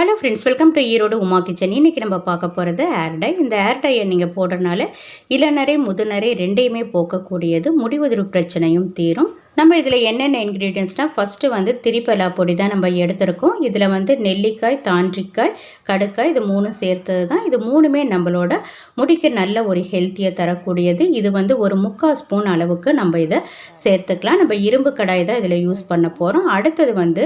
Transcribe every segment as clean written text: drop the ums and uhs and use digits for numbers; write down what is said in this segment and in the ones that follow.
Hello friends, welcome to Erode Uma kitchen. இன்றைக்கி நம்ம பார்க்க போகிறது ஹேர் டை. இந்த ஹேர் டையை நீங்கள் போடுறதுனால இளநரை முதுநரை ரெண்டையுமே போக்கக்கூடியது, முடி உதிர்வு பிரச்சனையும் தீரும். நம்ம இதில் என்னென்ன இன்க்ரீடியன்ஸ்னால், ஃபஸ்ட்டு வந்து திரிபலா பொடி தான் நம்ம எடுத்திருக்கோம். இதில் வந்து நெல்லிக்காய், தாண்டிக்காய், கடுக்காய் இது மூணும் சேர்த்தது தான். இது மூணுமே நம்மளோட முடிக்கு நல்ல ஒரு ஹெல்த்தியை தரக்கூடியது. இது வந்து ஒரு 3/4 ஸ்பூன் அளவுக்கு நம்ம இதை சேர்த்துக்கலாம். நம்ம இரும்பு கடாய் தான் இதில் யூஸ் பண்ண போகிறோம். அடுத்தது வந்து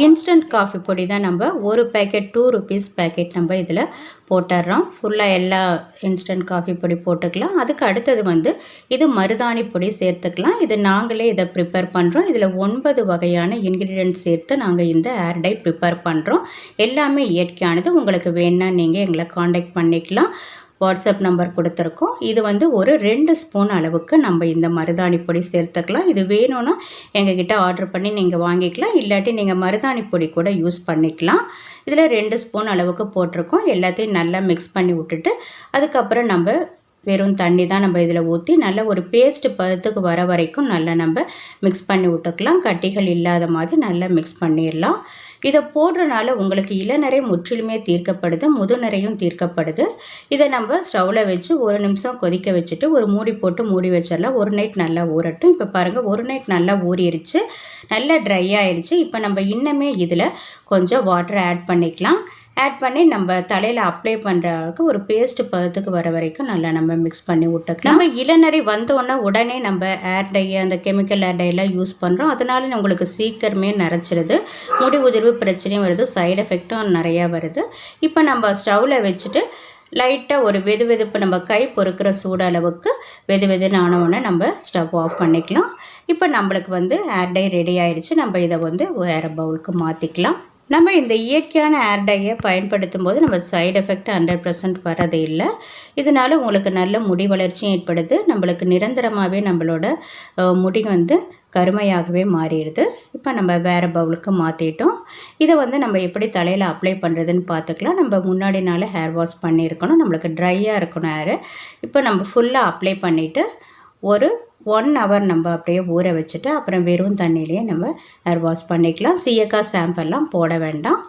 இன்ஸ்டன்ட் காஃபி பொடி தான். நம்ம ஒரு பேக்கெட் 2 rupees பேக்கெட் நம்ம இதில் போட்டுடுறோம். ஃபுல்லாக எல்லா இன்ஸ்டன்ட் காஃபி பொடி போட்டுக்கலாம். அதுக்கு அடுத்தது வந்து இது மருதாணி பொடி சேர்த்துக்கலாம். இது நாங்களே இதை ப்ரிப்பேர் பண்ணுறோம். இதில் 9 வகையான இன்க்ரீடியன்ட் சேர்த்து நாங்கள் இந்த ஹேர் டை ப்ரிப்பேர் பண்ணுறோம். எல்லாமே இயற்கையானது. உங்களுக்கு வேணுன்னா நீங்கள் எங்களை காண்டாக்ட் பண்ணிக்கலாம். வாட்ஸ்அப் நம்பர் கொடுத்துருக்கோம். இது வந்து ஒரு 2 ஸ்பூன் அளவுக்கு நம்ம இந்த மருதாணி பொடி சேர்த்துக்கலாம். இது வேணும்னா எங்ககிட்ட ஆர்டர் பண்ணி நீங்கள் வாங்கிக்கலாம். இல்லாட்டி நீங்கள் மருதாணி பொடி கூட யூஸ் பண்ணிக்கலாம். இதில் 2 ஸ்பூன் அளவுக்கு போட்டிருக்கோம். எல்லாத்தையும் நல்லா மிக்ஸ் பண்ணி விட்டுட்டு அதுக்கப்புறம் நம்ம வெறும் தண்ணி தான் நம்ம இதில் ஊற்றி நல்லா ஒரு பேஸ்ட் பதத்துக்கு வர வரைக்கும் நல்லா நம்ம மிக்ஸ் பண்ணி விட்டுக்கலாம். கட்டிகள் இல்லாத மாதிரி நல்லா மிக்ஸ் பண்ணிடலாம். இதை போடுறதுனால உங்களுக்கு இளநரை முற்றிலுமே தீர்க்கப்படுது, முதுநரையும் தீர்க்கப்படுது. இதை நம்ம ஸ்டவ்வில் வச்சு 1 நிமிஷம் கொதிக்க வச்சுட்டு ஒரு மூடி போட்டு மூடி வச்சிடலாம். ஒரு நைட் நல்லா ஊறட்டும். இப்போ பாருங்கள், ஒரு நைட் நல்லா ஊறிடுச்சு, நல்லா ட்ரை ஆயிடுச்சு. இப்போ நம்ம இன்னுமே இதில் கொஞ்சம் வாட்டர் ஆட் பண்ணிக்கலாம். ஆட் பண்ணி நம்ம தலையில் அப்ளை பண்ணுறதுக்கு ஒரு பேஸ்ட் பதத்துக்கு வர வரைக்கும் நல்லா நம்ம மிக்ஸ் பண்ணி விட்டுக்கலாம். நம்ம இளநரை வந்தோடனே உடனே நம்ம ஹேர் டை, அந்த கெமிக்கல் ஹேர் டைலாம் யூஸ் பண்ணுறோம். அதனால உங்களுக்கு சீக்கிரமே நரைச்சிருது, முடி உதிர்வு பிரச்சனையும் வருது, சைடு எஃபெக்டும் நிறையா வருது. இப்போ நம்ம ஸ்டவ்வில் வச்சுட்டு லைட்டாக ஒரு வெதுவெதுப்பு நம்ம கை பொறுக்கிற சூடு அளவுக்கு வெதுன்னு ஆனவுடனே நம்ம ஸ்டவ் ஆஃப் பண்ணிக்கலாம். இப்போ நம்மளுக்கு வந்து ஹேர் டை ரெடி ஆயிடுச்சு. நம்ம இதை வந்து வேறு பவுலுக்கு மாற்றிக்கலாம். நம்ம இந்த இயற்கையான ஹேர் டையை பயன்படுத்தும் போது நம்ம சைடு எஃபெக்ட் 100% வரதே இல்லை. இதனால் உங்களுக்கு நல்ல முடி வளர்ச்சியும் ஏற்படுது. நம்மளுக்கு நிரந்தரமாகவே நம்மளோட முடி வந்து கருமையாகவே மாறிடுது. இப்போ நம்ம வேறு பவுலுக்கு மாற்றிட்டோம். இதை வந்து நம்ம எப்படி தலையில் அப்ளை பண்ணுறதுன்னு பார்த்துக்கலாம். நம்ம முன்னாடி நாள் ஹேர் வாஷ் பண்ணியிருக்கணும். நம்மளுக்கு ட்ரையாக இருக்கணும் ஹேரு. இப்போ நம்ம ஃபுல்லாக அப்ளை பண்ணிவிட்டு ஒரு 1 hour நம்ம அப்படியே ஊற வச்சுட்டு அப்புறம் வெறும் தண்ணியிலேயே நம்ம ஹேர் வாஷ் பண்ணிக்கலாம். சீயக்காய் ஷாம்பெல்லாம் போட வேண்டாம்.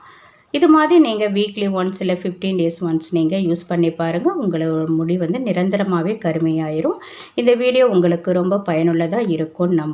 இது மாதிரி நீங்கள் வீக்லி ஒன்ஸ் இல்லை 15 days ஒன்ஸ் நீங்கள் யூஸ் பண்ணி பாருங்கள். உங்களோட முடி வந்து நிரந்தரமாகவே கருமையாயிரும். இந்த வீடியோ உங்களுக்கு ரொம்ப பயனுள்ளதாக இருக்கும்னு நம்புகிறேன்.